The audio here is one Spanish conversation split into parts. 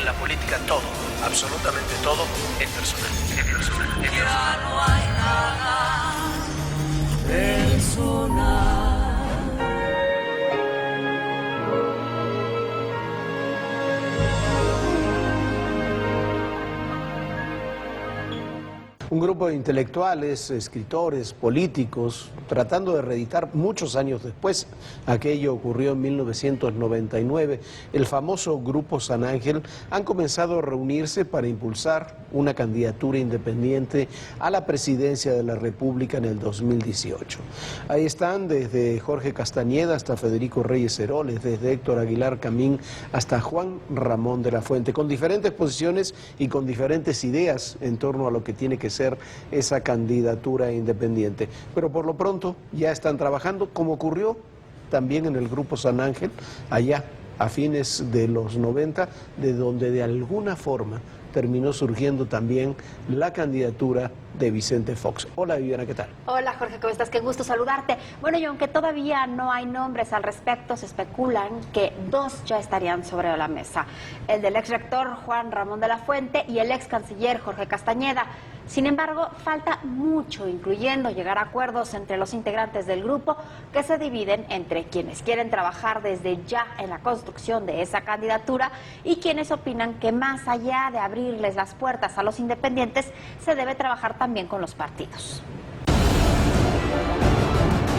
en la política todo, absolutamente todo, es personal. Ya no hay nada personal. Un grupo de intelectuales, escritores, políticos, tratando de reeditar muchos años después, aquello ocurrió en 1999, el famoso Grupo San Ángel, han comenzado a reunirse para impulsar una candidatura independiente a la presidencia de la República en el 2018. Ahí están desde Jorge Castañeda hasta Federico Reyes Heroles, desde Héctor Aguilar Camín hasta Juan Ramón de la Fuente, con diferentes posiciones y con diferentes ideas en torno a lo que tiene que ser esa candidatura independiente. Pero por lo pronto ya están trabajando, como ocurrió también en el Grupo San Ángel, allá a fines de los 90, de donde de alguna forma terminó surgiendo también la candidatura de Vicente Fox. Hola Viviana, ¿qué tal? Hola Jorge, ¿cómo estás? Qué gusto saludarte. Bueno, y aunque todavía no hay nombres al respecto, se especulan que dos ya estarían sobre la mesa. El del ex rector Juan Ramón de la Fuente y el ex canciller Jorge Castañeda. Sin embargo, falta mucho, incluyendo llegar a acuerdos entre los integrantes del grupo que se dividen entre quienes quieren trabajar desde ya en la construcción de esa candidatura y quienes opinan que más allá de abrirles las puertas a los independientes, se debe trabajar también con los partidos.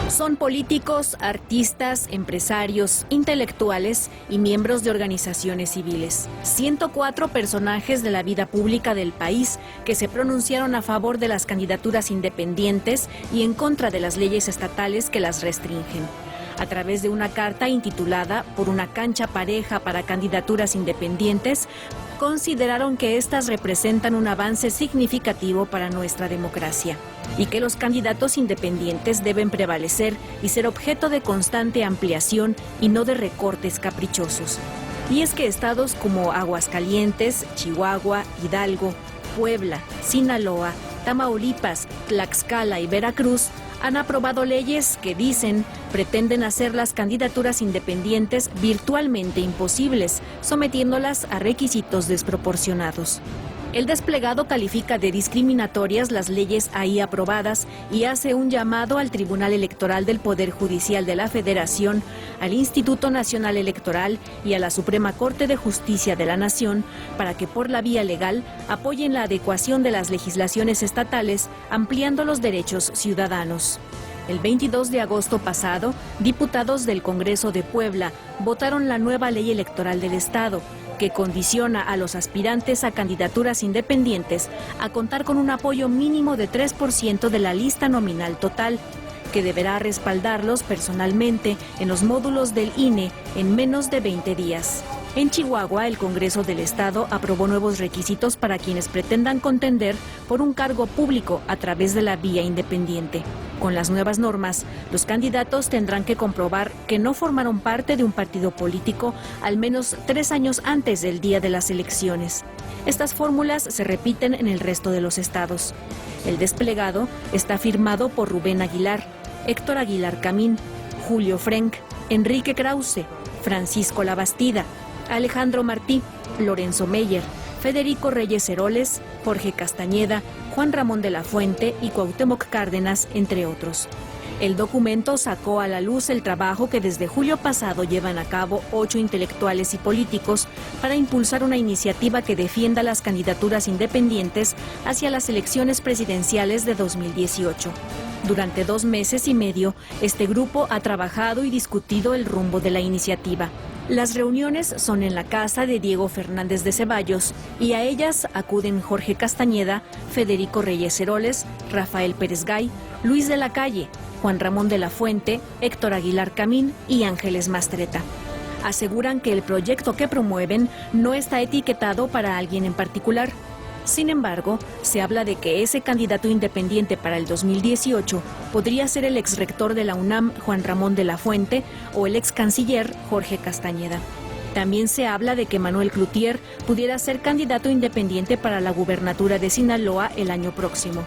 Son políticos, artistas, empresarios, intelectuales y miembros de organizaciones civiles. 104 personajes de la vida pública del país que se pronunciaron a favor de las candidaturas independientes y en contra de las leyes estatales que las restringen. A través de una carta intitulada Por una cancha pareja para candidaturas independientes, consideraron que estas representan un avance significativo para nuestra democracia y que los candidatos independientes deben prevalecer y ser objeto de constante ampliación y no de recortes caprichosos. Y es que estados como Aguascalientes, Chihuahua, Hidalgo, Puebla, Sinaloa, Tamaulipas, Tlaxcala y Veracruz han aprobado leyes que dicen pretenden hacer las candidaturas independientes virtualmente imposibles, sometiéndolas a requisitos desproporcionados. El desplegado califica de discriminatorias las leyes ahí aprobadas y hace un llamado al Tribunal Electoral del Poder Judicial de la Federación, al Instituto Nacional Electoral y a la Suprema Corte de Justicia de la Nación para que por la vía legal apoyen la adecuación de las legislaciones estatales, ampliando los derechos ciudadanos. El 22 de agosto pasado, diputados del Congreso de Puebla votaron la nueva ley electoral del Estado, que condiciona a los aspirantes a candidaturas independientes a contar con un apoyo mínimo de 3% de la lista nominal total, que deberá respaldarlos personalmente en los módulos del INE en menos de 20 días. En Chihuahua, el Congreso del Estado aprobó nuevos requisitos para quienes pretendan contender por un cargo público a través de la vía independiente. Con las nuevas normas, los candidatos tendrán que comprobar que no formaron parte de un partido político al menos 3 años antes del día de las elecciones. Estas fórmulas se repiten en el resto de los estados. El desplegado está firmado por Rubén Aguilar, Héctor Aguilar Camín, Julio Frenk, Enrique Krause, Francisco Labastida, Alejandro Martí, Lorenzo Meyer, Federico Reyes Heroles, Jorge Castañeda, Juan Ramón de la Fuente y Cuauhtémoc Cárdenas, entre otros. El documento sacó a la luz el trabajo que desde julio pasado llevan a cabo 8 intelectuales y políticos para impulsar una iniciativa que defienda las candidaturas independientes hacia las elecciones presidenciales de 2018. Durante 2 meses y medio, este grupo ha trabajado y discutido el rumbo de la iniciativa. Las reuniones son en la casa de Diego Fernández de Ceballos y a ellas acuden Jorge Castañeda, Federico Reyes Heroles, Rafael Pérez Gay, Luis de la Calle, Juan Ramón de la Fuente, Héctor Aguilar Camín y Ángeles Mastreta. Aseguran que el proyecto que promueven no está etiquetado para alguien en particular. Sin embargo, se habla de que ese candidato independiente para el 2018 podría ser el exrector de la UNAM, Juan Ramón de la Fuente, o el ex canciller Jorge Castañeda. También se habla de que Manuel Cloutier pudiera ser candidato independiente para la gubernatura de Sinaloa el año próximo.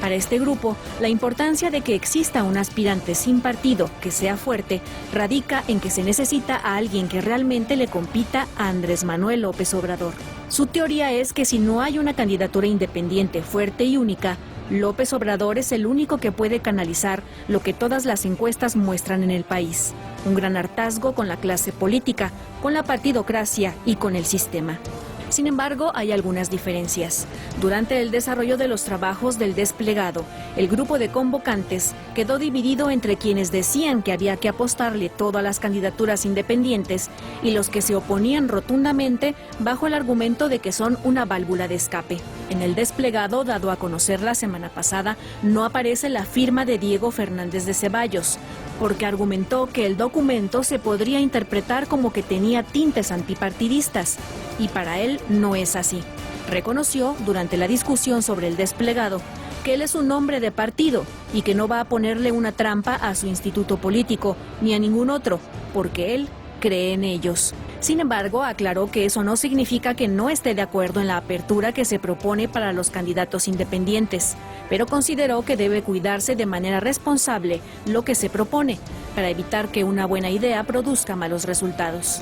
Para este grupo, la importancia de que exista un aspirante sin partido que sea fuerte radica en que se necesita a alguien que realmente le compita a Andrés Manuel López Obrador. Su teoría es que si no hay una candidatura independiente fuerte y única, López Obrador es el único que puede canalizar lo que todas las encuestas muestran en el país: un gran hartazgo con la clase política, con la partidocracia y con el sistema. Sin embargo, hay algunas diferencias. Durante el desarrollo de los trabajos del desplegado, el grupo de convocantes quedó dividido entre quienes decían que había que apostarle todo a las candidaturas independientes y los que se oponían rotundamente bajo el argumento de que son una válvula de escape. En el desplegado dado a conocer la semana pasada, no aparece la firma de Diego Fernández de Ceballos, porque argumentó que el documento se podría interpretar como que tenía tintes antipartidistas, y para él no es así. Reconoció, durante la discusión sobre el desplegado, que él es un hombre de partido y que no va a ponerle una trampa a su instituto político ni a ningún otro, porque él cree en ellos. Sin embargo, aclaró que eso no significa que no esté de acuerdo en la apertura que se propone para los candidatos independientes, pero consideró que debe cuidarse de manera responsable lo que se propone, para evitar que una buena idea produzca malos resultados.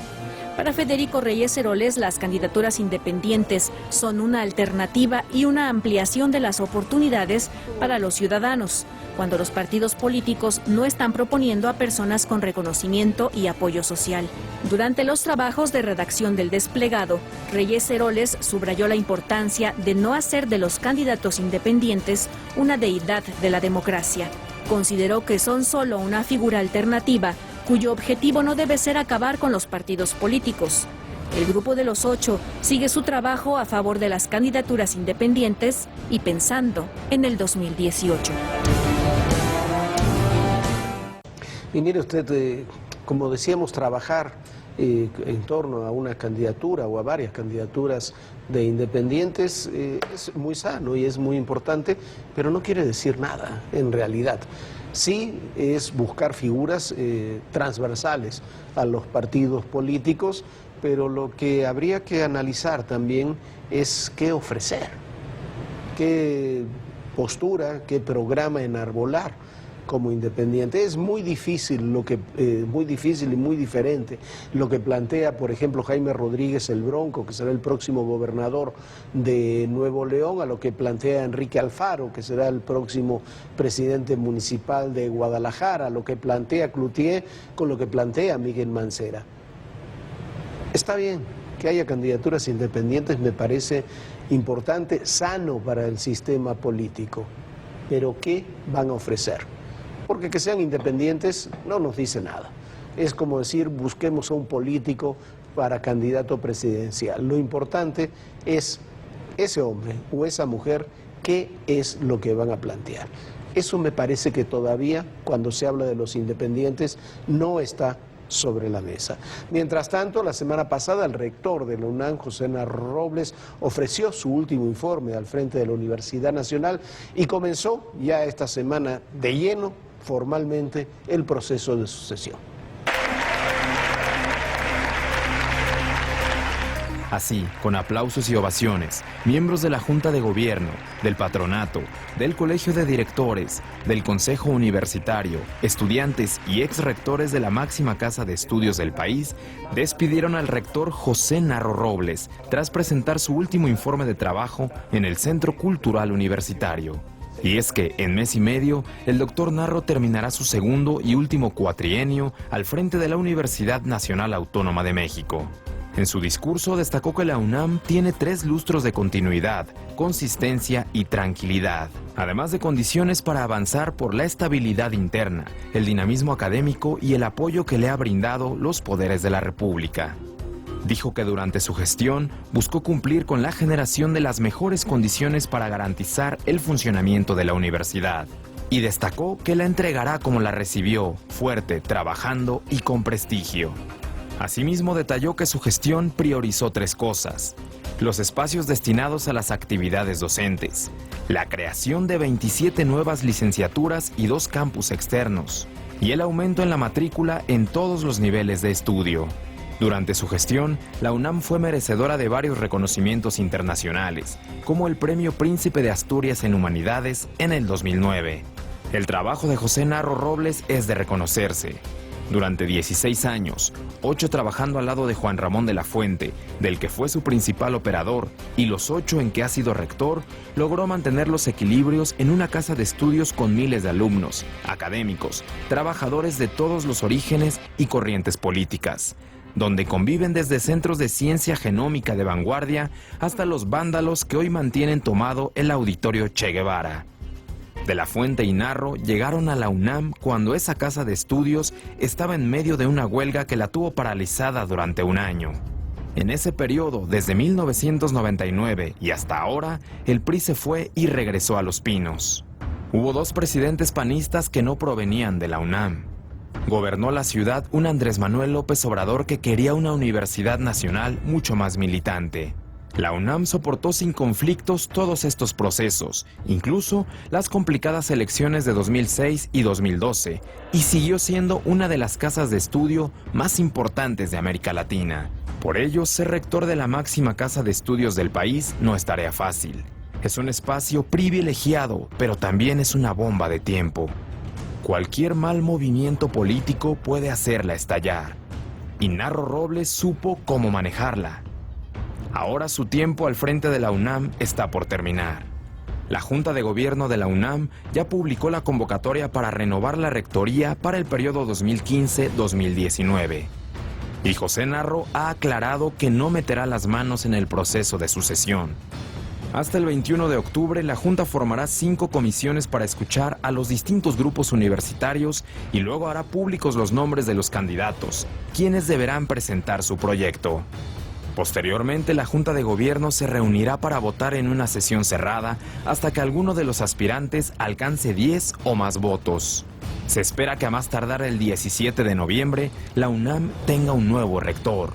Para Federico Reyes Heroles, las candidaturas independientes son una alternativa y una ampliación de las oportunidades para los ciudadanos, cuando los partidos políticos no están proponiendo a personas con reconocimiento y apoyo social. Durante los trabajos de redacción del desplegado, Reyes Heroles subrayó la importancia de no hacer de los candidatos independientes una deidad de la democracia. Consideró que son solo una figura alternativa cuyo objetivo no debe ser acabar con los partidos políticos. El grupo de los 8 sigue su trabajo a favor de las candidaturas independientes y pensando en el 2018. Y mire usted, como decíamos, trabajar en torno a una candidatura o a varias candidaturas de independientes es muy sano y es muy importante, pero no quiere decir nada en realidad. Sí es buscar figuras transversales a los partidos políticos, pero lo que habría que analizar también es qué ofrecer, qué postura, qué programa enarbolar como independiente. Es muy difícil muy difícil y muy diferente lo que plantea, por ejemplo, Jaime Rodríguez el Bronco, que será el próximo gobernador de Nuevo León, a lo que plantea Enrique Alfaro, que será el próximo presidente municipal de Guadalajara, a lo que plantea Cloutier con lo que plantea Miguel Mancera. Está bien que haya candidaturas independientes, me parece importante, sano para el sistema político, pero ¿qué van a ofrecer? Porque que sean independientes no nos dice nada. Es como decir, busquemos a un político para candidato presidencial. Lo importante es ese hombre o esa mujer, qué es lo que van a plantear. Eso me parece que todavía, cuando se habla de los independientes, no está sobre la mesa. Mientras tanto, la semana pasada el rector de la UNAM, José Narro Robles, ofreció su último informe al frente de la Universidad Nacional y comenzó ya esta semana de lleno, formalmente, el proceso de sucesión. Así, con aplausos y ovaciones, miembros de la Junta de Gobierno, del Patronato, del Colegio de Directores, del Consejo Universitario, estudiantes y exrectores de la máxima casa de estudios del país, despidieron al rector José Narro Robles tras presentar su último informe de trabajo en el Centro Cultural Universitario. Y es que, en mes y medio, el doctor Narro terminará su segundo y último cuatrienio al frente de la Universidad Nacional Autónoma de México. En su discurso destacó que la UNAM tiene 3 lustros de continuidad, consistencia y tranquilidad, además de condiciones para avanzar por la estabilidad interna, el dinamismo académico y el apoyo que le ha brindado los poderes de la República. Dijo que durante su gestión buscó cumplir con la generación de las mejores condiciones para garantizar el funcionamiento de la universidad. Y destacó que la entregará como la recibió, fuerte, trabajando y con prestigio. Asimismo, detalló que su gestión priorizó 3 cosas: los espacios destinados a las actividades docentes, la creación de 27 nuevas licenciaturas y 2 campus externos, y el aumento en la matrícula en todos los niveles de estudio. Durante su gestión, la UNAM fue merecedora de varios reconocimientos internacionales, como el Premio Príncipe de Asturias en Humanidades en el 2009. El trabajo de José Narro Robles es de reconocerse. Durante 16 años, 8 trabajando al lado de Juan Ramón de la Fuente, del que fue su principal operador, y los 8 en que ha sido rector, logró mantener los equilibrios en una casa de estudios con miles de alumnos, académicos, trabajadores de todos los orígenes y corrientes políticas, donde conviven desde centros de ciencia genómica de vanguardia hasta los vándalos que hoy mantienen tomado el auditorio Che Guevara. De la Fuente y Narro llegaron a la UNAM cuando esa casa de estudios estaba en medio de una huelga que la tuvo paralizada durante un año. En ese periodo, desde 1999 y hasta ahora, el PRI se fue y regresó a Los Pinos. Hubo 2 presidentes panistas que no provenían de la UNAM. Gobernó la ciudad un Andrés Manuel López Obrador que quería una universidad nacional mucho más militante. La UNAM soportó sin conflictos todos estos procesos, incluso las complicadas elecciones de 2006 y 2012, y siguió siendo una de las casas de estudio más importantes de América Latina. Por ello, ser rector de la máxima casa de estudios del país no es tarea fácil. Es un espacio privilegiado, pero también es una bomba de tiempo. Cualquier mal movimiento político puede hacerla estallar, y Narro Robles supo cómo manejarla. Ahora su tiempo al frente de la UNAM está por terminar. La Junta de Gobierno de la UNAM ya publicó la convocatoria para renovar la rectoría para el periodo 2015-2019. Y José Narro ha aclarado que no meterá las manos en el proceso de sucesión. Hasta el 21 de octubre, la Junta formará 5 comisiones para escuchar a los distintos grupos universitarios y luego hará públicos los nombres de los candidatos, quienes deberán presentar su proyecto. Posteriormente, la Junta de Gobierno se reunirá para votar en una sesión cerrada hasta que alguno de los aspirantes alcance 10 o más votos. Se espera que a más tardar el 17 de noviembre, la UNAM tenga un nuevo rector.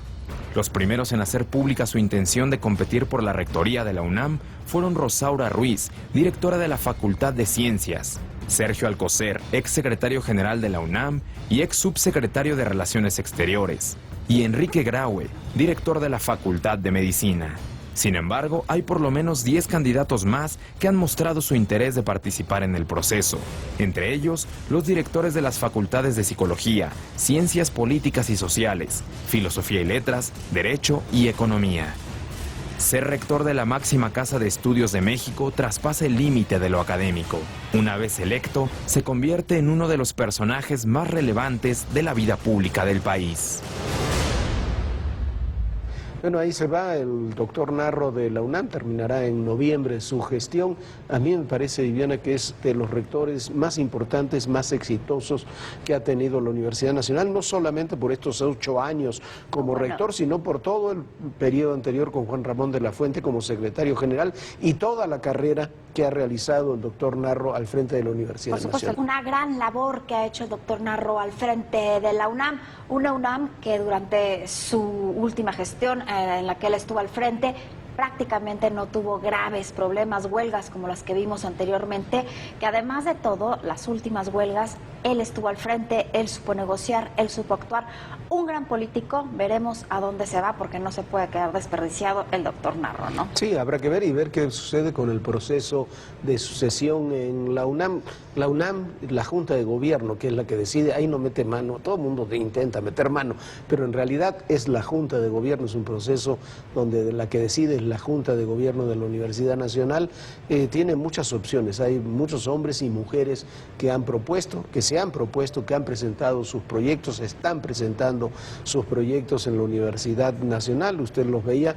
Los primeros en hacer pública su intención de competir por la rectoría de la UNAM fueron Rosaura Ruiz, directora de la Facultad de Ciencias, Sergio Alcocer, ex secretario general de la UNAM y ex subsecretario de Relaciones Exteriores, y Enrique Graue, director de la Facultad de Medicina. Sin embargo, hay por lo menos 10 candidatos más que han mostrado su interés de participar en el proceso, entre ellos los directores de las facultades de Psicología, Ciencias Políticas y Sociales, Filosofía y Letras, Derecho y Economía. Ser rector de la máxima casa de estudios de México traspasa el límite de lo académico. Una vez electo, se convierte en uno de los personajes más relevantes de la vida pública del país. Bueno, ahí se va el doctor Narro de la UNAM, terminará en noviembre su gestión. A mí me parece, Viviana, que es de los rectores más importantes, más exitosos que ha tenido la Universidad Nacional, no solamente por estos 8 años como rector, sino por todo el periodo anterior con Juan Ramón de la Fuente como secretario general y toda la carrera que ha realizado el doctor Narro al frente de la Universidad Nacional. Por supuesto, una gran labor que ha hecho el doctor Narro al frente de la UNAM, una UNAM que durante su última gestión en la que él estuvo al frente, prácticamente no tuvo graves problemas, huelgas como las que vimos anteriormente, que además de todo, las últimas huelgas, él estuvo al frente, él supo negociar, él supo actuar. Un gran político, veremos a dónde se va, porque no se puede quedar desperdiciado el doctor Narro, ¿no? Sí, habrá que ver y ver qué sucede con el proceso de sucesión en la UNAM. La UNAM, la Junta de Gobierno, que es la que decide, ahí no mete mano, todo el mundo intenta meter mano, pero en realidad es la Junta de Gobierno, es un proceso donde la que decide es la Junta de Gobierno de la Universidad Nacional. Tiene muchas opciones, hay muchos hombres y mujeres que han propuesto, que se han propuesto, que han presentado sus proyectos, están presentando sus proyectos en la Universidad Nacional. Usted los veía,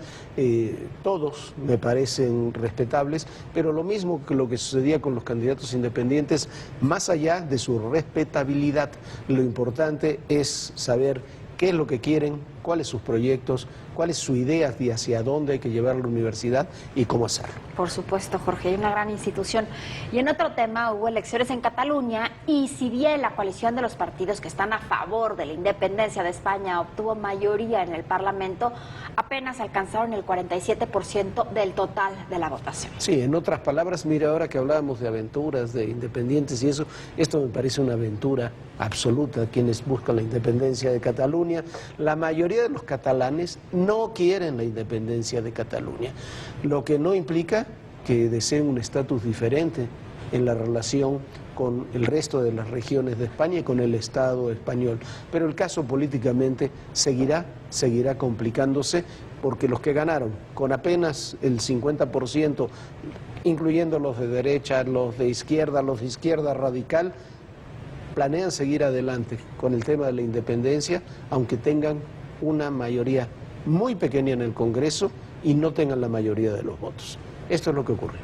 todos me parecen respetables, pero lo mismo que lo que sucedía con los candidatos independientes, más allá de su respetabilidad, lo importante es saber qué es lo que quieren, cuáles sus proyectos, cuál es su idea de hacia dónde hay que llevar la universidad y cómo hacerlo. Por supuesto, Jorge, hay una gran institución. Y en otro tema, hubo elecciones en Cataluña y si bien la coalición de los partidos que están a favor de la independencia de España obtuvo mayoría en el Parlamento, apenas alcanzaron el 47% del total de la votación. Sí, en otras palabras, mira, ahora que hablábamos de aventuras, de independientes y eso, esto me parece una aventura absoluta. Quienes buscan la independencia de Cataluña, la mayoría mayoría de los catalanes no quieren la independencia de Cataluña, lo que no implica que deseen un estatus diferente en la relación con el resto de las regiones de España y con el Estado español. Pero el caso políticamente seguirá complicándose, porque los que ganaron con apenas el 50%, incluyendo los de derecha, los de izquierda radical, planean seguir adelante con el tema de la independencia, aunque tengan una mayoría muy pequeña en el Congreso y no tengan la mayoría de los votos. Esto es lo que ocurrió.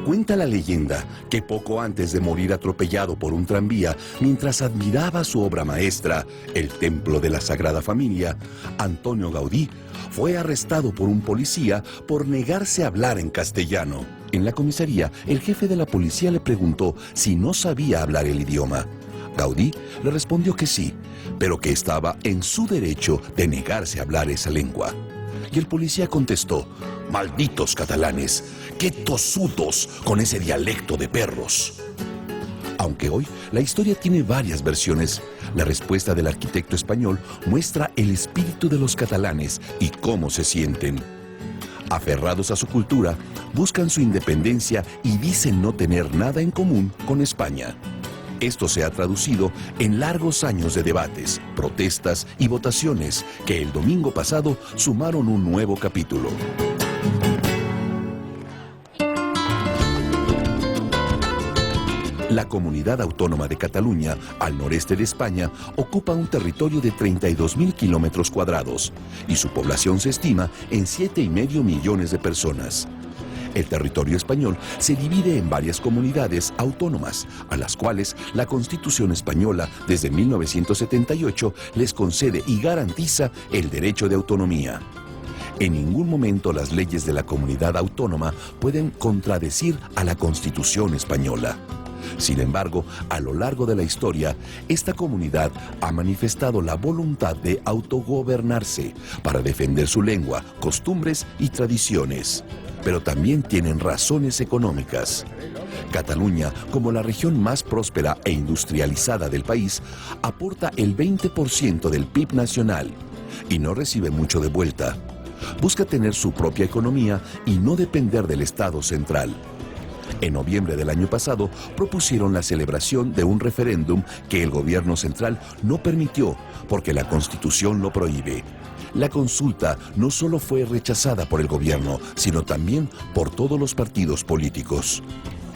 Cuenta la leyenda que poco antes de morir atropellado por un tranvía, mientras admiraba su obra maestra, el Templo de la Sagrada Familia, Antonio Gaudí fue arrestado por un policía por negarse a hablar en castellano. En la comisaría, el jefe de la policía le preguntó si no sabía hablar el idioma. Gaudí le respondió que sí, pero que estaba en su derecho de negarse a hablar esa lengua. Y el policía contestó: «Malditos catalanes, qué tosudos con ese dialecto de perros». Aunque hoy la historia tiene varias versiones, la respuesta del arquitecto español muestra el espíritu de los catalanes y cómo se sienten. Aferrados a su cultura, buscan su independencia y dicen no tener nada en común con España. Esto se ha traducido en largos años de debates, protestas y votaciones que el domingo pasado sumaron un nuevo capítulo. La Comunidad Autónoma de Cataluña, al noreste de España, ocupa un territorio de 32.000 kilómetros cuadrados y su población se estima en 7,5 millones de personas. El territorio español se divide en varias comunidades autónomas, a las cuales la Constitución española desde 1978 les concede y garantiza el derecho de autonomía. En ningún momento las leyes de la comunidad autónoma pueden contradecir a la Constitución española. Sin embargo, a lo largo de la historia, esta comunidad ha manifestado la voluntad de autogobernarse para defender su lengua, costumbres y tradiciones. Pero también tienen razones económicas. Cataluña, como la región más próspera e industrializada del país, aporta el 20% del PIB nacional y no recibe mucho de vuelta. Busca tener su propia economía y no depender del Estado central. En noviembre del año pasado propusieron la celebración de un referéndum que el gobierno central no permitió porque la Constitución lo prohíbe. La consulta no solo fue rechazada por el gobierno, sino también por todos los partidos políticos.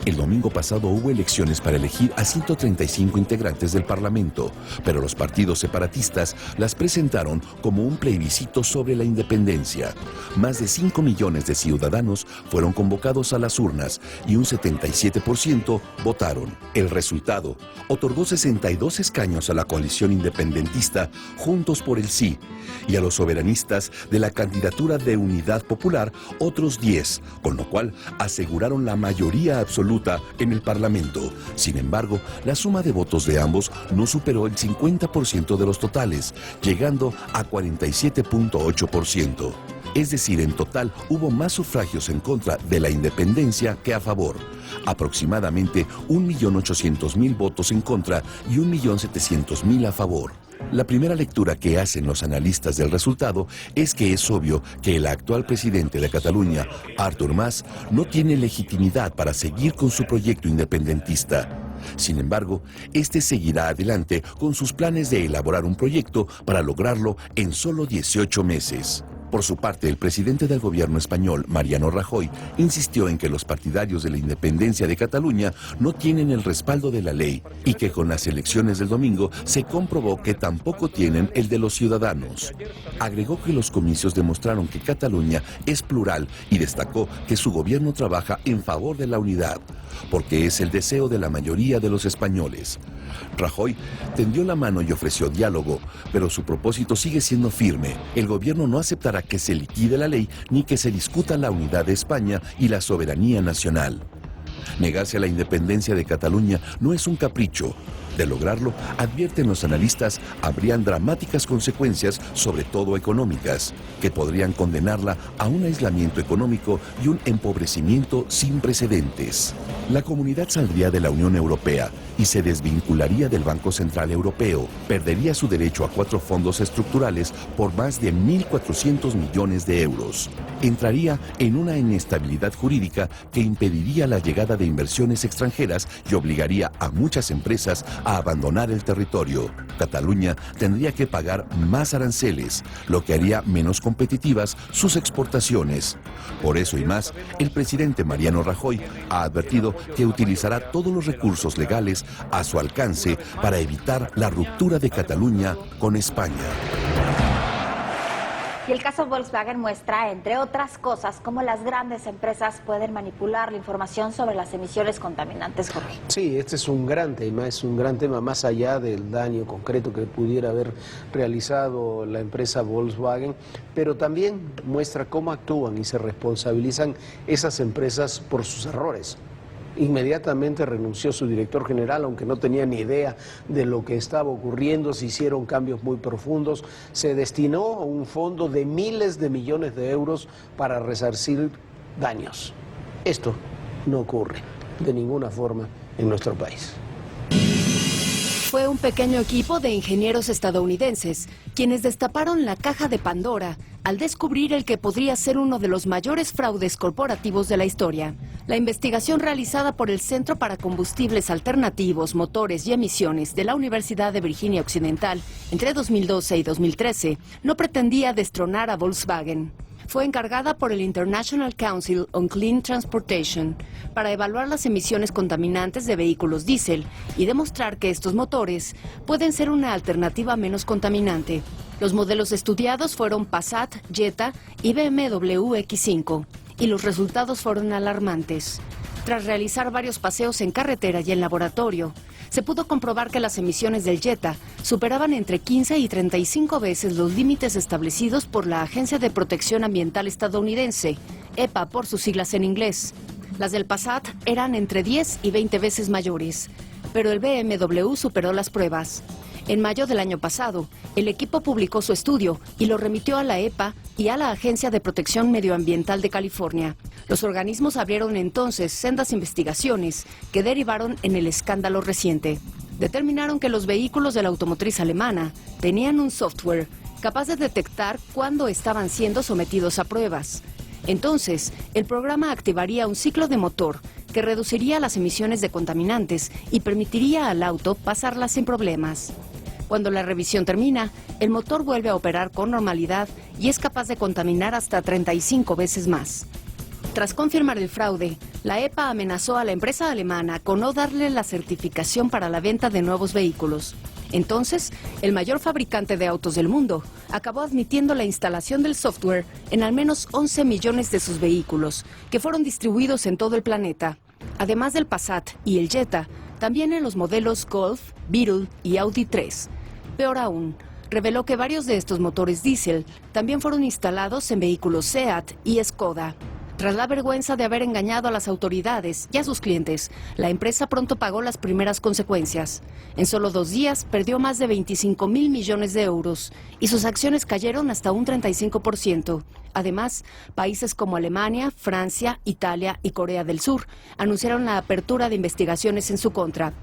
El domingo pasado hubo elecciones para elegir a 135 integrantes del Parlamento, pero los partidos separatistas las presentaron como un plebiscito sobre la independencia. Más de 5 millones de ciudadanos fueron convocados a las urnas y un 77% votaron. El resultado otorgó 62 escaños a la coalición independentista Juntos por el Sí y a los soberanistas de la candidatura de Unidad Popular otros 10, con lo cual aseguraron la mayoría absoluta en el Parlamento. Sin embargo, la suma de votos de ambos no superó el 50% de los totales, llegando a 47.8%. Es decir, en total hubo más sufragios en contra de la independencia que a favor. Aproximadamente 1.800.000 votos en contra y 1.700.000 a favor. La primera lectura que hacen los analistas del resultado es que es obvio que el actual presidente de Cataluña, Artur Mas, no tiene legitimidad para seguir con su proyecto independentista. Sin embargo, este seguirá adelante con sus planes de elaborar un proyecto para lograrlo en solo 18 meses. Por su parte, el presidente del gobierno español, Mariano Rajoy, insistió en que los partidarios de la independencia de Cataluña no tienen el respaldo de la ley y que con las elecciones del domingo se comprobó que tampoco tienen el de los ciudadanos. Agregó que los comicios demostraron que Cataluña es plural y destacó que su gobierno trabaja en favor de la unidad, porque es el deseo de la mayoría de los españoles. Rajoy tendió la mano y ofreció diálogo, pero su propósito sigue siendo firme. El gobierno no aceptará que se liquide la ley ni que se discuta la unidad de España y la soberanía nacional. Negarse a la independencia de Cataluña no es un capricho. De lograrlo, advierten los analistas, habrían dramáticas consecuencias, sobre todo económicas, que podrían condenarla a un aislamiento económico y un empobrecimiento sin precedentes. La comunidad saldría de la Unión Europea y se desvincularía del Banco Central Europeo. Perdería su derecho a 4 fondos estructurales por más de 1.400 millones de euros. Entraría en una inestabilidad jurídica que impediría la llegada de inversiones extranjeras y obligaría a muchas empresas a abandonar el territorio. Cataluña tendría que pagar más aranceles, lo que haría menos competitivas sus exportaciones. Por eso y más, el presidente Mariano Rajoy ha advertido que utilizará todos los recursos legales a su alcance para evitar la ruptura de Cataluña con España. Y el caso Volkswagen muestra, entre otras cosas, cómo las grandes empresas pueden manipular la información sobre las emisiones contaminantes, Jorge. Sí, este es un gran tema más allá del daño concreto que pudiera haber realizado la empresa Volkswagen, pero también muestra cómo actúan y se responsabilizan esas empresas por sus errores. Inmediatamente renunció su director general, aunque no tenía ni idea de lo que estaba ocurriendo. Se hicieron cambios muy profundos. Se destinó a un fondo de miles de millones de euros para resarcir daños. Esto no ocurre de ninguna forma en nuestro país. Fue un pequeño equipo de ingenieros estadounidenses quienes destaparon la caja de Pandora al descubrir el que podría ser uno de los mayores fraudes corporativos de la historia. La investigación realizada por el Centro para Combustibles Alternativos, Motores y Emisiones de la Universidad de Virginia Occidental entre 2012 y 2013 no pretendía destronar a Volkswagen. Fue encargada por el International Council on Clean Transportation para evaluar las emisiones contaminantes de vehículos diésel y demostrar que estos motores pueden ser una alternativa menos contaminante. Los modelos estudiados fueron Passat, Jetta y BMW X5, y los resultados fueron alarmantes. Tras realizar varios paseos en carretera y en laboratorio, se pudo comprobar que las emisiones del Jetta superaban entre 15 y 35 veces los límites establecidos por la Agencia de Protección Ambiental estadounidense, EPA por sus siglas en inglés. Las del Passat eran entre 10 y 20 veces mayores, pero el BMW superó las pruebas. En mayo del año pasado, el equipo publicó su estudio y lo remitió a la EPA y a la Agencia de Protección Medioambiental de California. Los organismos abrieron entonces sendas investigaciones que derivaron en el escándalo reciente. Determinaron que los vehículos de la automotriz alemana tenían un software capaz de detectar cuándo estaban siendo sometidos a pruebas. Entonces, el programa activaría un ciclo de motor que reduciría las emisiones de contaminantes y permitiría al auto pasarlas sin problemas. Cuando la revisión termina, el motor vuelve a operar con normalidad y es capaz de contaminar hasta 35 veces más. Tras confirmar el fraude, la EPA amenazó a la empresa alemana con no darle la certificación para la venta de nuevos vehículos. Entonces, el mayor fabricante de autos del mundo acabó admitiendo la instalación del software en al menos 11 millones de sus vehículos, que fueron distribuidos en todo el planeta. Además del Passat y el Jetta, también en los modelos Golf, Beetle y Audi 3. Peor aún, reveló que varios de estos motores diésel también fueron instalados en vehículos Seat y Skoda. Tras la vergüenza de haber engañado a las autoridades y a sus clientes, la empresa pronto pagó las primeras consecuencias. En solo 2 días perdió más de 25.000 millones de euros y sus acciones cayeron hasta un 35%. Además, países como Alemania, Francia, Italia y Corea del Sur anunciaron la apertura de investigaciones en su contra.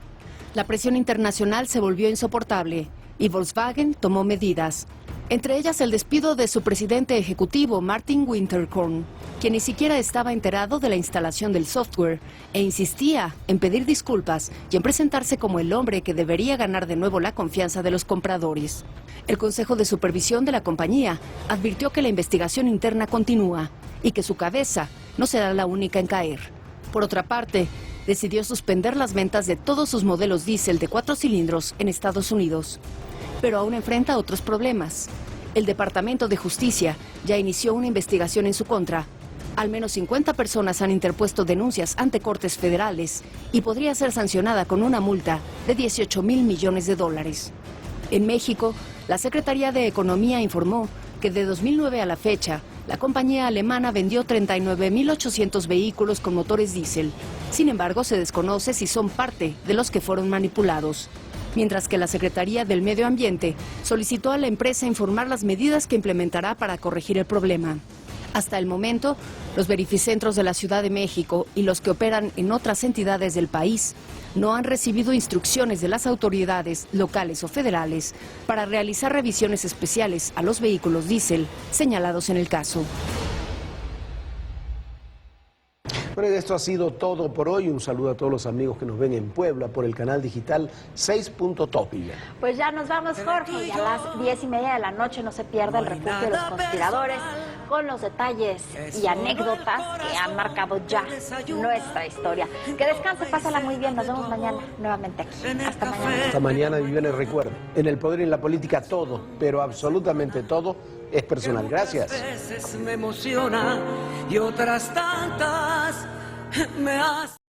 La presión internacional se volvió insoportable y Volkswagen tomó medidas. Entre ellas el despido de su presidente ejecutivo, Martin Winterkorn, quien ni siquiera estaba enterado de la instalación del software e insistía en pedir disculpas y en presentarse como el hombre que debería ganar de nuevo la confianza de los compradores. El Consejo de Supervisión de la compañía advirtió que la investigación interna continúa y que su cabeza no será la única en caer. Por otra parte, decidió suspender las ventas de todos sus modelos diésel de 4 cilindros en Estados Unidos. Pero aún enfrenta otros problemas. El Departamento de Justicia ya inició una investigación en su contra. Al menos 50 personas han interpuesto denuncias ante cortes federales y podría ser sancionada con una multa de 18.000 millones de dólares. En México, la Secretaría de Economía informó que de 2009 a la fecha, la compañía alemana vendió 39.800 vehículos con motores diésel. Sin embargo, se desconoce si son parte de los que fueron manipulados. mientras que la Secretaría del Medio Ambiente solicitó a la empresa informar las medidas que implementará para corregir el problema. Hasta el momento, los verificentros de la Ciudad de México y los que operan en otras entidades del país no han recibido instrucciones de las autoridades locales o federales para realizar revisiones especiales a los vehículos diésel señalados en el caso. Bueno, esto ha sido todo por hoy. Un saludo a todos los amigos que nos ven en Puebla por el canal digital 6.top. Pues ya nos vamos, Jorge, y a las 10:30 de la noche no se pierda el refugio de los conspiradores con los detalles y anécdotas que han marcado ya nuestra historia. Que descanse, pásala muy bien. Nos vemos mañana nuevamente aquí. Hasta mañana. Hasta mañana, Viviana, y recuerda, en el poder y en la política todo, pero absolutamente todo, es personal. Gracias. A veces me emociona y otras tantas me hace